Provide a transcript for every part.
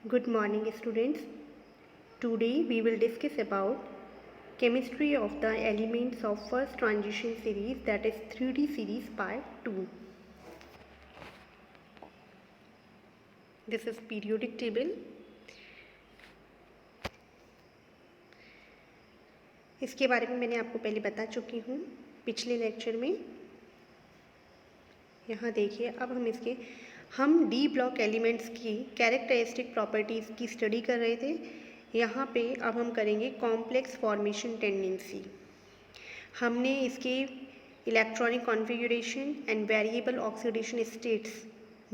Good morning, students. Today we will discuss about chemistry of the elements of first transition series, that is 3D series part 2. This is periodic table. इसके बारे में मैंने आपको पहले बता चुकी हूँ पिछले लेक्चर में। यहाँ देखिए, अब हम डी ब्लॉक एलिमेंट्स की कैरेक्टरिस्टिक प्रॉपर्टीज़ की स्टडी कर रहे थे। यहाँ पे अब हम करेंगे कॉम्प्लेक्स फॉर्मेशन टेंडेंसी। हमने इसके electronic configuration and variable oxidation states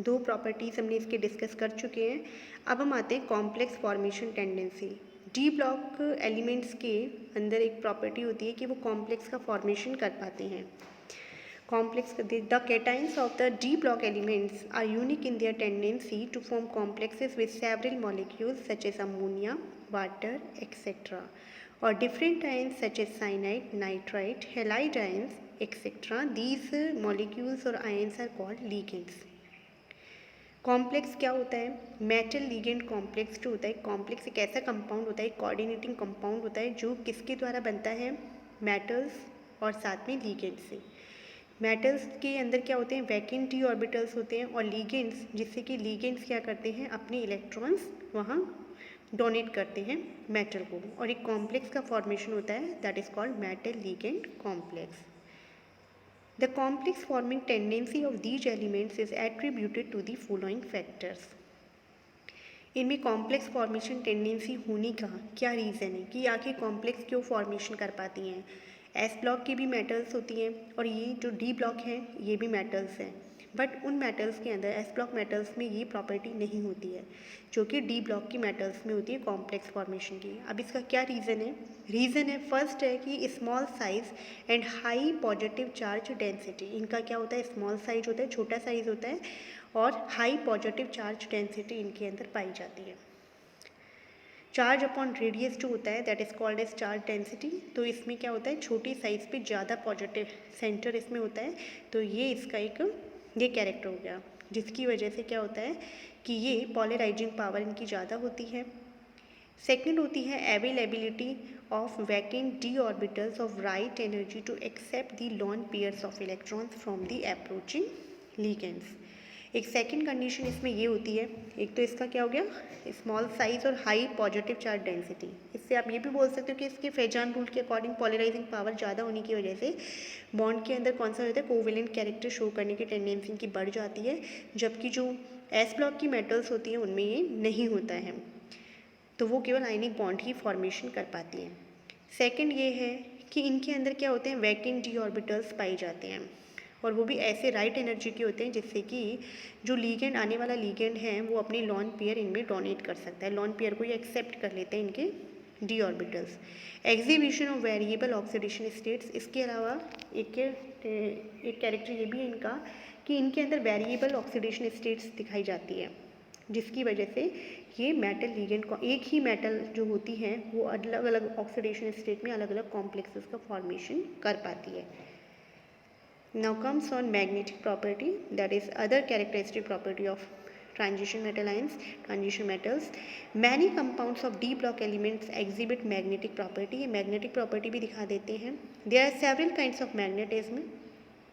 दो प्रॉपर्टीज़ हमने इसके डिस्कस कर चुके हैं। अब हम आते हैं complex formation tendency. D block elements के अंदर एक प्रॉपर्टी होती है कि वो कॉम्प्लेक्स का फॉर्मेशन कर पाते हैं। The cations of the D block elements are unique in their tendency to form complexes with several molecules such as ammonia, water, etc. or different ions such as cyanide, nitrite, halide ions, etc. These molecules or ions are called ligands. Complex क्या होता है? Metal ligand complex जो होता है, complex एक ऐसा compound होता है, कोऑर्डिनेटिंग कंपाउंड होता है जो किसके द्वारा बनता है? मेटल्स और साथ में लिगेंड से। मेटल्स के अंदर क्या होते हैं? वैकेंट डी ऑर्बिटल्स होते हैं, और लिगेंड्स, जिससे कि लिगेंड्स क्या करते हैं? अपने इलेक्ट्रॉन्स वहाँ डोनेट करते हैं मेटल को, और एक कॉम्प्लेक्स का फॉर्मेशन होता है, that is called metal ligand complex. The complex forming tendency of these elements is attributed to the following factors. इनमें कॉम्प्लेक्स फॉर्मेशन टेंडेंसी होने का क्या रीज़न है कि आखिर कॉम्प्लेक्स क्यों फॉर्मेशन कर पाती हैं? एस ब्लॉक की भी मेटल्स होती हैं, और ये जो डी ब्लॉक हैं ये भी मेटल्स हैं, बट उन मेटल्स के अंदर एस ब्लॉक मेटल्स में ये प्रॉपर्टी नहीं होती है जो कि डी ब्लॉक की मेटल्स में होती है कॉम्प्लेक्स फॉर्मेशन की। अब इसका क्या रीज़न है? फर्स्ट है कि small size and high positive charge density. इनका क्या होता है? स्मॉल साइज होता है, छोटा साइज होता है, और हाई पॉजिटिव चार्ज डेंसिटी इनके अंदर पाई जाती है। चार्ज अपॉन रेडियस जो होता है, that is called as charge density. तो इसमें क्या होता है? छोटी साइज पे ज़्यादा पॉजिटिव सेंटर इसमें होता है, तो ये इसका ये कैरेक्टर हो गया, जिसकी वजह से क्या होता है कि ये पोलराइजिंग पावर इनकी ज़्यादा होती है। सेकेंड होती है availability of vacant d orbitals of right energy to accept the lone pairs of electrons from the approaching ligands. एक सेकंड कंडीशन इसमें ये होती है, एक तो इसका क्या हो गया? स्मॉल साइज और हाई पॉजिटिव चार्ज डेंसिटी। इससे आप ये भी बोल सकते हो कि इसके फेजान रूल के अकॉर्डिंग पोलराइजिंग पावर ज़्यादा होने की वजह से बॉन्ड के अंदर कौन सा होता है? कोवेलेंट कैरेक्टर शो करने की टेंडेंसी इनकी बढ़ जाती है, जबकि जो एस ब्लॉक की मेटल्स होती हैं उनमें ये नहीं होता है, तो वो केवल आयनिक बॉन्ड ही फॉर्मेशन कर पाती हैं। सेकेंड ये है कि इनके अंदर क्या होते हैं? वैकेंट डी ऑर्बिटल्स पाए जाते हैं, और वो भी ऐसे राइट एनर्जी के होते हैं जिससे कि जो लीगेंड, आने वाला लीगेंड है, वो अपने लॉन पेयर इनमें डोनेट कर सकता है, लॉन पेयर को ये एक्सेप्ट कर लेते हैं इनके D orbitals. Exhibition of variable oxidation states. इसके अलावा एक कैरेक्टर ये भी है इनका कि इनके अंदर वेरिएबल ऑक्सीडेशन स्टेट्स दिखाई जाती है, जिसकी वजह से ये मेटल लीगेंड को, एक ही मेटल जो होती हैं वो अलग अलग ऑक्सीडेशन स्टेट में अलग अलग कॉम्प्लेक्सेस का फॉर्मेशन कर पाती है। Now comes on magnetic property, that is other characteristic property of transition metal ions, transition metals. Many compounds of D block elements exhibit magnetic property. Magnetic property भी दिखा देते हैं। There are several kinds of magnetism.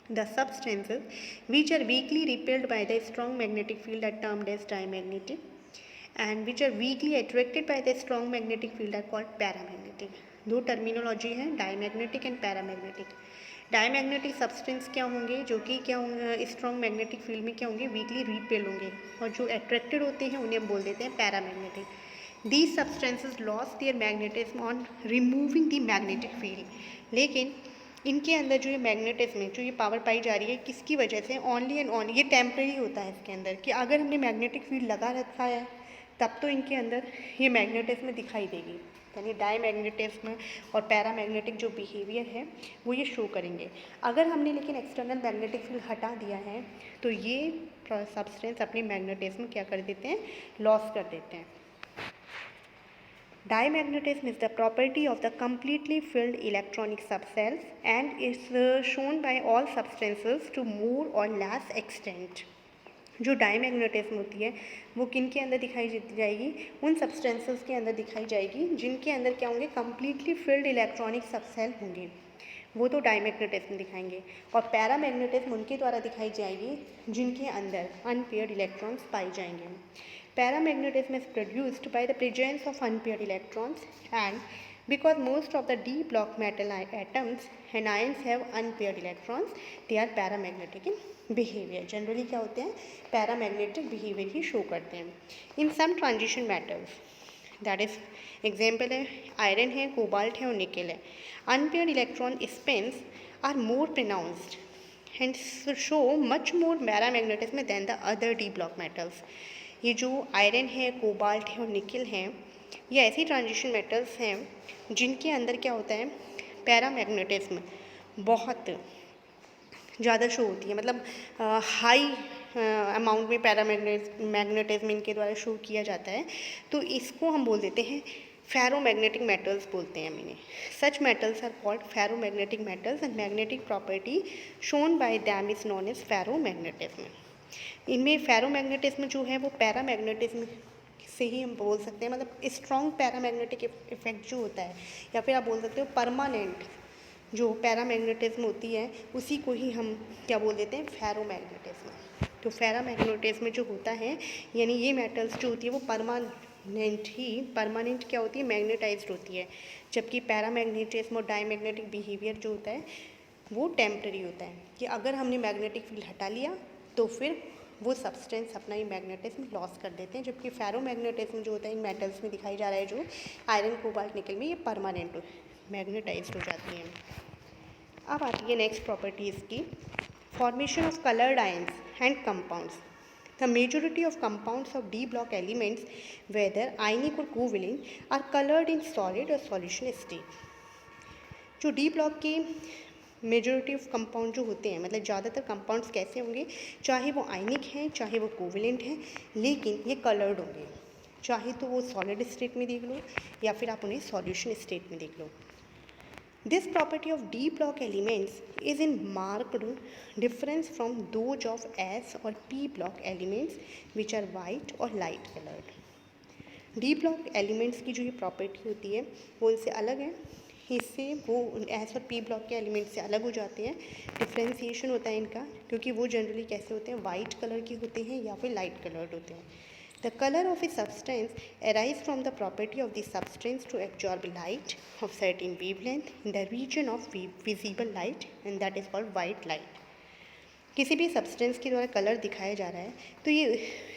The substances which are weakly repelled by the strong magnetic field are termed as diamagnetic, and which are weakly attracted by the strong magnetic field are called paramagnetic. दो terminology है, diamagnetic and paramagnetic. Diamagnetic substance क्या होंगे? जो कि क्या होंगे? Strong magnetic field में क्या होंगे? वीकली रिपेल होंगे, और जो अट्रैक्टेड होते हैं उन्हें हम बोल देते हैं paramagnetic. These substances lose their magnetism on removing the magnetic field. लेकिन इनके अंदर जो ये मैग्नेटिज्म है, जो ये पावर पाई जा रही है, किसकी वजह से? ओनली एंड ओनली, ये टेम्प्रेरी होता है इसके अंदर, कि अगर हमने मैग्नेटिक फील्ड लगा रखा है तब तो इनके अंदर ये मैग्नेटिज्म दिखाई देगी, यानी डायमैग्नेटिज्म और पैरामैग्नेटिक जो बिहेवियर है वो ये शो करेंगे। अगर हमने लेकिन एक्सटर्नल मैग्नेटिक फील्ड हटा दिया है तो ये सब्सटेंस अपनी मैग्नेटिज्म क्या कर देते हैं? लॉस कर देते हैं। Dimagnetism is the property of the completely filled electronic subcells and is shown by all substances to more or less extent. जो डाईमैग्नेटिज्म होती है वो किन के अंदर दिखाई जाएगी, उन सब्सटेंसेस के अंदर दिखाई जाएगी जिनके अंदर क्या होंगे, कम्प्लीटली फिल्ड इलेक्ट्रॉनिक सबसेल होंगे, वो तो डाईमैग्नेटिज्म दिखाएंगे। और पैरामैग्नेटिज्म उनके द्वारा दिखाई जाएगी जिनके अंदर अनपेयर्ड इलेक्ट्रॉन्स पाए जाएंगे। Paramagnetism is produced by the presence of unpaired electrons, and because most of the d block metal atoms and ions have unpaired electrons, they are paramagnetic in behavior. Generally क्या होते हैं, paramagnetic behavior ही show करते हैं. In some transition metals, that is example है iron है, cobalt है और nickel है, unpaired electron spins are more pronounced and show much more paramagnetism than the other d block metals. ये जो आयरन है, कोबाल्ट है और निकल हैं, ये ऐसी ट्रांजिशन मेटल्स हैं जिनके अंदर क्या होता है, पैरामैग्नेटिज्म बहुत ज़्यादा शो होती है, मतलब हाई अमाउंट में पैरामैग्नेटिज्म इनके द्वारा शो किया जाता है। तो इसको हम बोल देते हैं फेरोमैग्नेटिक मेटल्स बोलते हैं हम इन्हें। Such metals are called ferromagnetic metals and magnetic property shown by them is known as ferromagnetism. इनमें फेरोमैग्नेटिज्म जो है वो पैरामैग्नेटिज्म से ही हम बोल सकते हैं, मतलब स्ट्रॉन्ग पैरामैग्नेटिक इफेक्ट जो होता है, या फिर आप बोल सकते हो परमानेंट जो पैरामैग्नेटिज्म होती है उसी को ही हम क्या बोल देते हैं, फेरोमैग्नेटिज्म। तो फेरामैग्नेटिज्म जो होता है, यानी ये मेटल्स जो होती है वो परमानेंट क्या होती है, मैग्नेटाइज्ड होती है, जबकि पैरामैग्नेटिज्म और डाईमैग्नेटिक बिहेवियर जो होता है वो टेम्पररी होता है कि अगर हमने मैग्नेटिक फील्ड हटा लिया तो फिर वो सब्सटेंस अपना ही मैग्नेटिज्म लॉस कर देते हैं, जबकि फेरोमैग्नेटिज्म जो होता है इन मेटल्स में दिखाई जा रहा है, जो आयरन, कोबाल्ट, निकल में, ये परमानेंट मैग्नेटाइज्ड हो जाती हैं। अब आती है नेक्स्ट प्रॉपर्टीज़ की, formation of coloured ions and compounds. The majority of compounds of D block elements whether ionic और covalent are coloured in solid और सॉल्यूशन स्टेट। जो डी ब्लॉक के मेजॉरिटी ऑफ कंपाउंड जो होते हैं, मतलब ज़्यादातर कंपाउंड्स कैसे होंगे, चाहे वो आयनिक हैं चाहे वो कोवेलेंट हैं, लेकिन ये कलर्ड होंगे, चाहे तो वो सॉलिड स्टेट में देख लो या फिर आप उन्हें सॉल्यूशन स्टेट में देख लो। This property of D block elements is in marked difference from those of S और P block elements which are white और light coloured. D block elements की जो ये प्रॉपर्टी होती है वो इनसे अलग है, इससे वो एस और पी ब्लॉक के एलिमेंट से अलग हो जाते हैं, डिफ्रेंसिएशन होता है इनका, क्योंकि वो जनरली कैसे होते हैं, वाइट कलर के होते हैं या फिर लाइट कलर्ड होते हैं। The colour of a substance arise from the property of the substance to absorb light of certain wavelength in the region of visible light and that is called white light. किसी भी substance के द्वारा colour दिखाया जा रहा है तो ये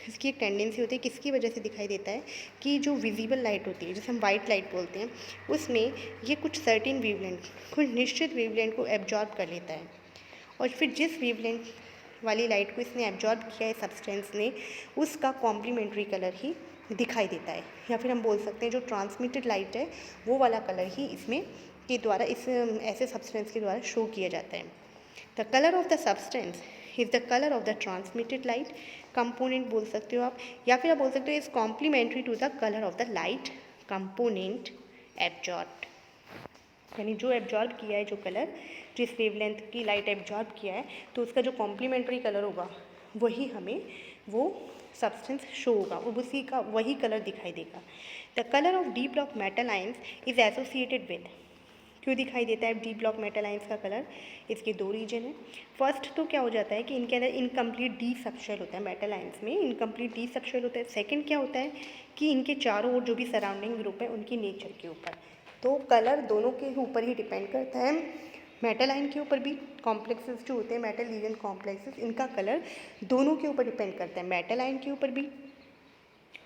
इसकी एक टेंडेंसी होती है, किसकी वजह से दिखाई देता है, कि जो विजिबल लाइट होती है जिसे हम वाइट लाइट बोलते हैं, उसमें ये कुछ सर्टेन वेवलेंथ, कुछ निश्चित वेवलेंथ को एब्जॉर्ब कर लेता है, और फिर जिस वेवलेंथ वाली लाइट को इसने एब्जॉर्ब किया है सब्सटेंस ने, उसका कॉम्प्लीमेंट्री कलर ही दिखाई देता है, या फिर हम बोल सकते हैं जो ट्रांसमिटेड लाइट है वो वाला कलर ही इसमें के द्वारा इस ऐसे सब्सटेंस के द्वारा शो किया जाता है। The colour of the substance is the colour of the transmitted light component बोल सकते हो आप, या फिर आप बोल सकते हो is complementary to the colour of the light component absorbed. यानी जो एब्जॉर्ब किया है, जो कलर जिस वेवलेंथ की लाइट एब्जॉर्ब किया है, तो उसका जो कॉम्प्लीमेंट्री कलर होगा वही हमें वो सब्सटेंस शो होगा, वो उसी का वही कलर दिखाई देगा। The colour of D block metal ions is associated with, क्यों दिखाई देता है डी ब्लॉक मेटल आयंस का कलर, इसके दो रीजन है। फर्स्ट तो क्या हो जाता है कि इनके अंदर इनकम्प्लीट डी सबशेल होता है, मेटल आयंस में इनकम्प्लीट डी सबशेल होता है। सेकंड क्या होता है कि इनके चारों ओर जो भी सराउंडिंग ग्रुप है उनकी नेचर के ऊपर, तो कलर दोनों के ऊपर ही डिपेंड करता है, मेटल आयन के ऊपर भी, कॉम्प्लेक्सेस जो होते हैं मेटल लीजेंड कॉम्प्लेक्सेस, इनका कलर दोनों के ऊपर डिपेंड करता है, मेटल आयन के ऊपर भी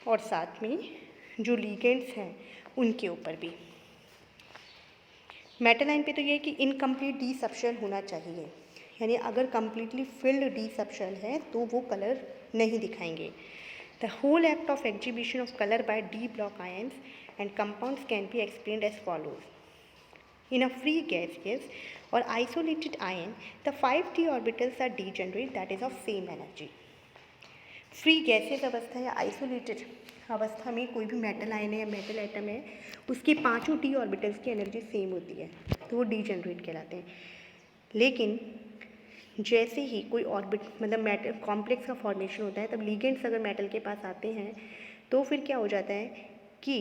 और साथ में जो लीगेंड्स हैं उनके ऊपर भी। मेटल आयन पे तो ये है कि इनकम्प्लीट डी सबशेल होना चाहिए, यानी अगर कम्प्लीटली फिल्ड डी सबशेल है तो वो कलर नहीं दिखाएंगे। The whole act of exhibition of colour by d block ions and compounds can be explained as follows. In a free gaseous or isolated ion, the 5d orbitals are degenerate, that is of same energy. Free gaseous अवस्था या isolated अवस्था में कोई भी metal ion है या metal atom है, उसके पांचों डी ऑर्बिटल्स की एनर्जी सेम होती है, तो वो डीजेनरेट कहलाते हैं। लेकिन जैसे ही कोई ऑर्बिट मतलब मेटल कॉम्प्लेक्स का फॉर्मेशन होता है, तब लिगेंड्स अगर मेटल के पास आते हैं तो फिर क्या हो जाता है कि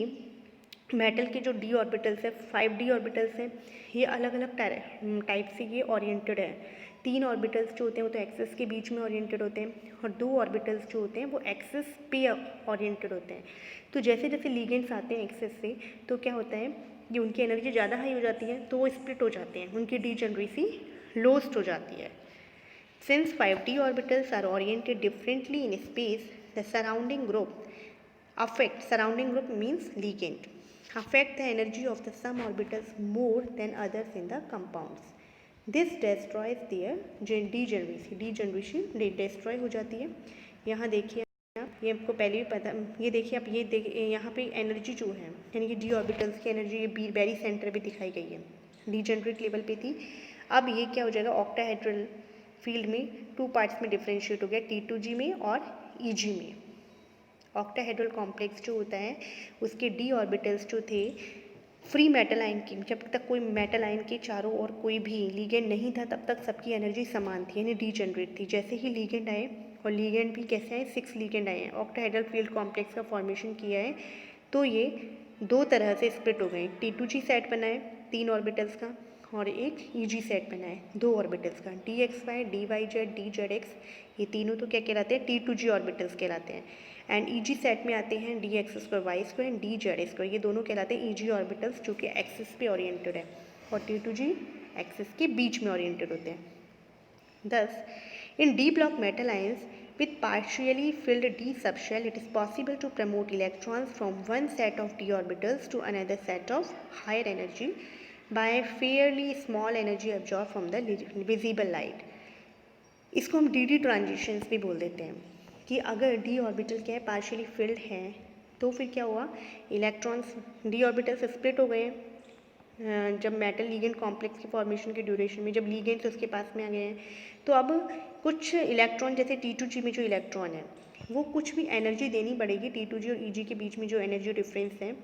मेटल के जो डी ऑर्बिटल्स है, 5d ऑर्बिटल्स हैं, ये अलग अलग टाइप से ये ओरिएंटेड है। 3 ऑर्बिटल्स जो होते हैं वो तो एक्सिस के बीच में ओरिएंटेड होते हैं, और 2 ऑर्बिटल्स जो होते हैं वो एक्सिस पे ओरिएंटेड होते हैं। तो जैसे जैसे लिगेंड्स आते हैं एक्सिस से, तो क्या होता है कि उनकी एनर्जी ज़्यादा हाई हो जाती है, तो वो स्प्लिट हो जाते हैं, उनकी डीजेनरेसी लोस्ट हो जाती है। Since 5d orbitals are oriented differently in space, the surrounding group means ligand, affect the energy of the some orbitals more than others in the compounds. This destroys their degeneration destroy हो जाती है। यहाँ देखिए आप, ये आपको पहले भी पता, ये देखिए आप, ये देखिए यहाँ पे एनर्जी जो है यानी कि डी ऑर्बिटल्स की एनर्जी ये वेरी सेंटर पे दिखाई गई है, डीजेनरेट लेवल पे थी। अब ये क्या हो जाएगा, ऑक्टाहेड्रल फील्ड में 2 पार्ट्स में डिफ्रेंशिएट हो गया, T2G में और EG में। ऑक्टाहेड्रल कॉम्प्लेक्स जो होता है उसके डी ऑर्बिटल्स जो थे फ्री मेटल आयन की, जब तक कोई मेटल आयन के चारों ओर कोई भी लीगेंड नहीं था तब तक सबकी एनर्जी समान थी, यानी डीजेनरेट थी। जैसे ही लीगेंड आए, और लीगेंड भी कैसे आए, 6 लीगेंड आए हैं, ऑक्टाहेड्रल फील्ड कॉम्प्लेक्स का फॉर्मेशन किया है, तो ये 2 तरह से स्प्लिट हो गए। T2G सेट बना है 3 ऑर्बिटल्स का, और एक EG सेट बना है 2 ऑर्बिटल्स का, DXY, DYZ, DZX, ये तीनों तो क्या कहलाते हैं, T2G ऑर्बिटल्स कहलाते हैं। एंड EG सेट में आते हैं DX2, Y2 एंड DZ2, ये दोनों कहलाते हैं EG ऑर्बिटल्स जो कि एक्सिस पे ओरिएंटेड है, और T2G एक्सिस के बीच में ओरिएंटेड होते हैं। Thus, in d block metal ions with partially filled d subshell, it is possible to promote electrons from one set of d orbitals to another set of higher energy by fairly small energy absorbed from the visible light. इसको हम D transitions भी बोल देते हैं, कि अगर D orbital क्या है, पार्शियली फिल्ड है, तो फिर क्या हुआ, इलेक्ट्रॉन्स डी ऑर्बिटल स्प्लिट हो गए जब मेटल लीगेंड कॉम्प्लेक्स की फॉर्मेशन के ड्यूरेशन में, जब लीगेंड्स उसके पास में आ गए हैं, तो अब कुछ इलेक्ट्रॉन, जैसे T2G में जो इलेक्ट्रॉन है वो कुछ भी एनर्जी देनी पड़ेगी, T2G और EG के बीच में जो एनर्जी डिफरेंस है,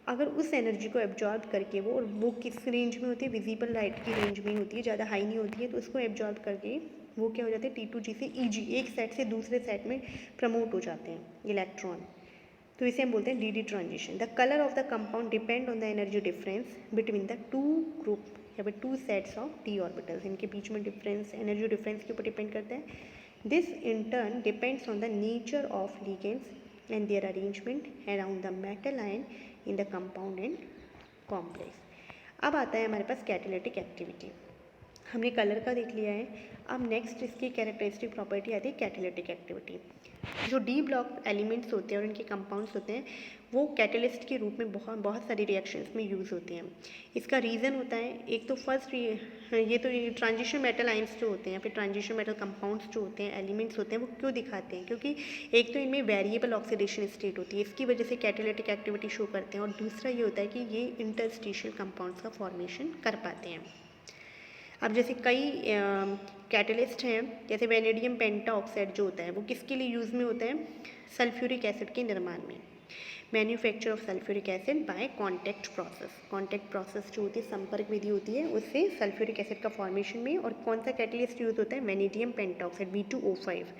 अगर उस एनर्जी को एब्जॉर्ब करके वो किस रेंज में होती है, विजिबल लाइट की रेंज में होती है, ज़्यादा हाई नहीं होती है, तो उसको एब्जॉर्ब करके वो क्या हो जाते हैं, T2G से EG, एक सेट से दूसरे सेट में प्रमोट हो जाते हैं इलेक्ट्रॉन, तो इसे हम बोलते हैं D transition. The colour of the compound depend on the energy difference between the 2 group या फिर 2 सेट्स ऑफ डी ऑर्बिटल्स, इनके बीच में डिफरेंस, एनर्जी डिफरेंस के ऊपर डिपेंड करता है। This in turn depends on the nature of ligands and their arrangement around the metal ion in the compound and complex. अब आता है हमारे पास कैटालिटिक एक्टिविटी, हमने कलर का देख लिया है। अब नेक्स्ट इसकी कैरेक्टरिस्टिक प्रॉपर्टी आती है कैटालिटिक एक्टिविटी। जो डी ब्लॉक एलिमेंट्स होते हैं और इनके कंपाउंड्स होते हैं वो कैटलिस्ट के रूप में बहुत सारी रिएक्शंस में यूज़ होते हैं। इसका रीज़न होता है, एक तो फर्स्ट ये तो ट्रांजिशन मेटल आयंस जो होते हैं, फिर ट्रांजिशन मेटल कंपाउंड्स जो होते हैं, एलिमेंट्स होते हैं, वो क्यों दिखाते हैं, क्योंकि एक तो इनमें वेरिएबल ऑक्सीडेशन स्टेट होती है, इसकी वजह से कैटालिटिक एक्टिविटी शो करते हैं, और दूसरा ये होता है कि ये इंटरस्टिशियल कंपाउंड्स का फॉर्मेशन कर पाते हैं। अब जैसे कई कैटलिस्ट हैं, जैसे वेनेडियम पेंटा ऑक्साइड जो होता है वो किसके लिए यूज़ में होता है, सल्फ्यूरिक एसिड के निर्माण में, manufacture of sulphuric acid by contact process. Contact process जो होती है, संपर्क विधि होती है, उससे सल्फ्यूरिक एसिड का फॉर्मेशन में। और कौन सा कैटलिस्ट यूज़ होता है, vanadium pentoxide V2O5।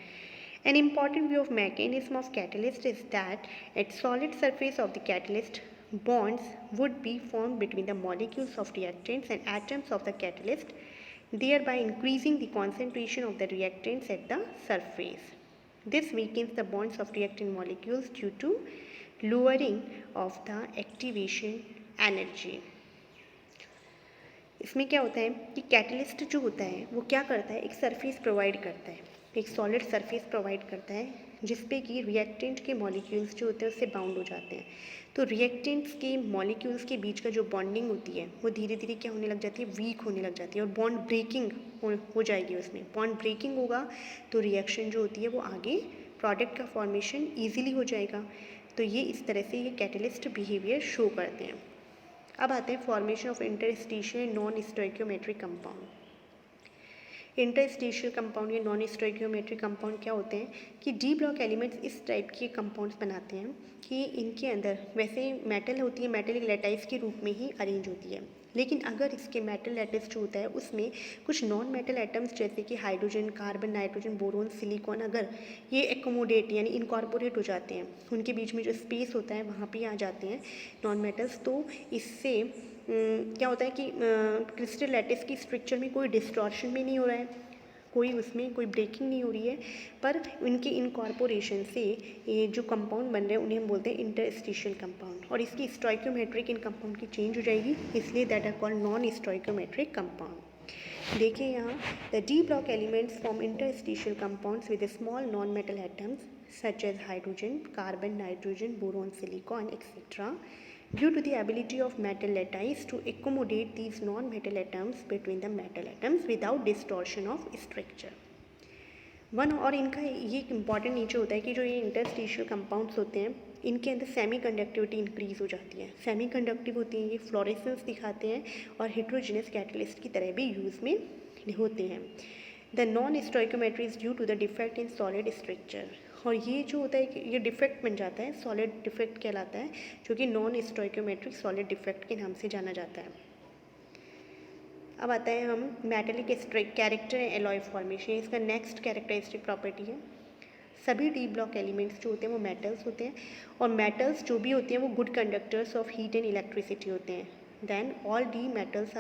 An important view of mechanism of catalyst is that at solid surface of the catalyst, bonds would be formed between the molecules of reactants and atoms of the catalyst, thereby increasing the concentration of the reactants at the surface. This weakens the bonds of reactant molecules due to lowering of the activation energy. इसमें क्या होता है कि catalyst जो होता है वो क्या करता है, एक सरफेस प्रोवाइड करता है, एक सॉलिड सरफेस प्रोवाइड करता है जिसपे कि रिएक्टेंट के मॉलिक्यूल्स जो होते हैं उससे बाउंड हो जाते हैं। तो रिएक्टेंट्स के मॉलिक्यूल्स के बीच का जो बॉन्डिंग होती है वो धीरे धीरे क्या होने लग जाती है, वीक होने लग जाती है, और बॉन्ड ब्रेकिंग हो जाएगी। उसमें बॉन्ड ब्रेकिंग होगा तो रिएक्शन जो होती है वो आगे प्रोडक्ट का फॉर्मेशन ईजिली हो जाएगा। तो ये इस तरह से ये कैटलिस्ट बिहेवियर शो करते हैं। अब आते हैं formation of interstitial non stoichiometric compound. Interstitial compound या नॉन स्टोइकियोमेट्रिक कंपाउंड क्या होते हैं कि डी ब्लॉक एलिमेंट्स इस टाइप के कंपाउंड्स बनाते हैं कि इनके अंदर वैसे मेटल होती है, मेटल एक लैटाइस के रूप में ही अरेंज होती है, लेकिन अगर इसके मेटल लैटिस जो होता है उसमें कुछ नॉन मेटल एटम्स जैसे कि hydrogen, carbon, nitrogen, boron, silicon अगर ये एकोमोडेट यानी इनकॉर्पोरेट हो जाते हैं, उनके बीच में जो स्पेस होता है वहाँ पे आ जाते हैं नॉन मेटल्स, तो इससे क्या होता है कि क्रिस्टल लैटिस की स्ट्रक्चर में कोई डिस्टॉर्शन भी नहीं हो रहा है, कोई उसमें कोई ब्रेकिंग नहीं हो रही है, पर उनके इनकॉर्पोरेशन से ये जो कंपाउंड बन रहे हैं उन्हें हम बोलते हैं इंटरस्टिशियल कंपाउंड, और इसकी स्टोइकोमेट्रिक इन कंपाउंड की चेंज हो जाएगी, इसलिए that are called non stoichiometric compound. देखिए यहाँ the d block elements form interstitial compounds with small non metal atoms such as hydrogen, carbon, nitrogen, boron, silicon, etc. due to the ability of metal lattice to accommodate these non-metal atoms between the metal atoms without distortion of structure. One और इनका ये एक important nature होता है कि जो ये interstitial compounds होते हैं इनके अंदर सेमी कंडक्टिविटी इंक्रीज हो जाती है, सेमी कंडक्टिव होती हैं, ये फ्लोरेसेंस दिखाते हैं और हेट्रोजिनस कैटलिस्ट की तरह भी यूज़ में होते हैं। The non stoichiometry is due to the defect in solid structure, और ये जो होता है कि ये डिफेक्ट बन जाता है, सॉलिड डिफेक्ट कहलाता है, जो कि नॉन स्टोइकोमेट्रिक सॉलिड डिफेक्ट के नाम से जाना जाता है। अब आता है हम मेटेलिक कैरेक्टर एलॉय फॉर्मेशन, इसका नेक्स्ट कैरेक्टरिस्टिक प्रॉपर्टी है। सभी डी ब्लॉक एलिमेंट्स जो होते हैं वो मेटल्स होते हैं, और मेटल्स जो भी होते हैं वो good conductors of heat and electricity होते हैं। Then all d metals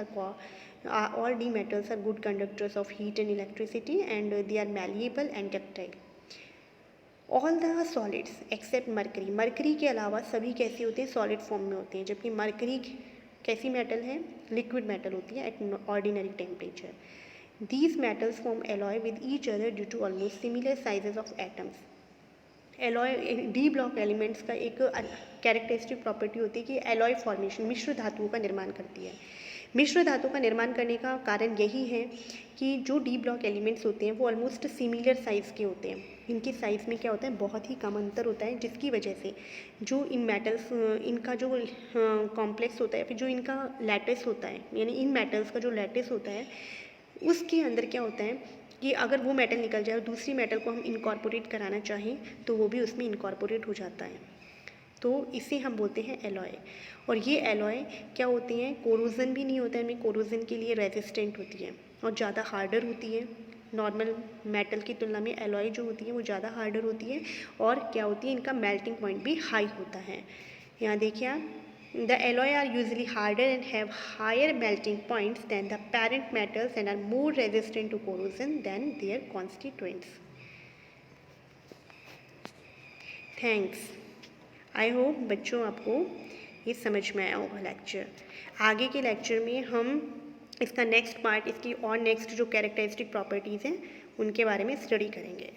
are good conductors of heat and electricity and they are malleable and ductile. All the solids except mercury, mercury के अलावा सभी कैसे होते हैं, सॉलिड फॉर्म में होते हैं, जबकि मरकरी कैसी मेटल है, लिक्विड मेटल होती है at ordinary temperature. These metals form alloy with each other due to almost similar sizes of atoms. Alloy d block elements का एक कैरेक्टरिस्टिक प्रॉपर्टी होती है कि एलॉय फॉर्मेशन मिश्र धातुओं का निर्माण करती है। मिश्र धातु का निर्माण करने का कारण यही है कि जो डी ब्लॉक एलिमेंट्स होते हैं वो ऑलमोस्ट सिमिलर साइज़ के होते हैं, इनके साइज़ में क्या होता है, बहुत ही कम अंतर होता है, जिसकी वजह से जो इन मेटल्स इनका जो कॉम्प्लेक्स होता है, फिर जो इनका लैटिस होता है, यानी इन मेटल्स का जो लैटिस होता है उसके अंदर क्या होता है कि अगर वो मेटल निकल जाए और दूसरी मेटल को हम इनकॉर्पोरेट कराना चाहें तो वो भी उसमें इनकॉर्पोरेट हो जाता है, तो इसे हम बोलते हैं एलॉय। और ये एलॉय क्या होती हैं, कोरोजन भी नहीं होता है, इनमें कोरोजन के लिए रेजिस्टेंट होती है और ज़्यादा हार्डर होती है। नॉर्मल मेटल की तुलना में एलॉय जो होती है वो ज़्यादा हार्डर होती है, और क्या होती है, इनका मेल्टिंग पॉइंट भी हाई होता है। यहाँ देखिए आप, the alloy are usually harder and have higher melting points than the parent metals and are more resistant to corrosion than their constituents. Thanks. I hope बच्चों आपको ये समझ में आया होगा लेक्चर। आगे के लेक्चर में हम इसका नेक्स्ट पार्ट, इसकी और नेक्स्ट जो कैरेक्टरिस्टिक प्रॉपर्टीज़ हैं उनके बारे में स्टडी करेंगे।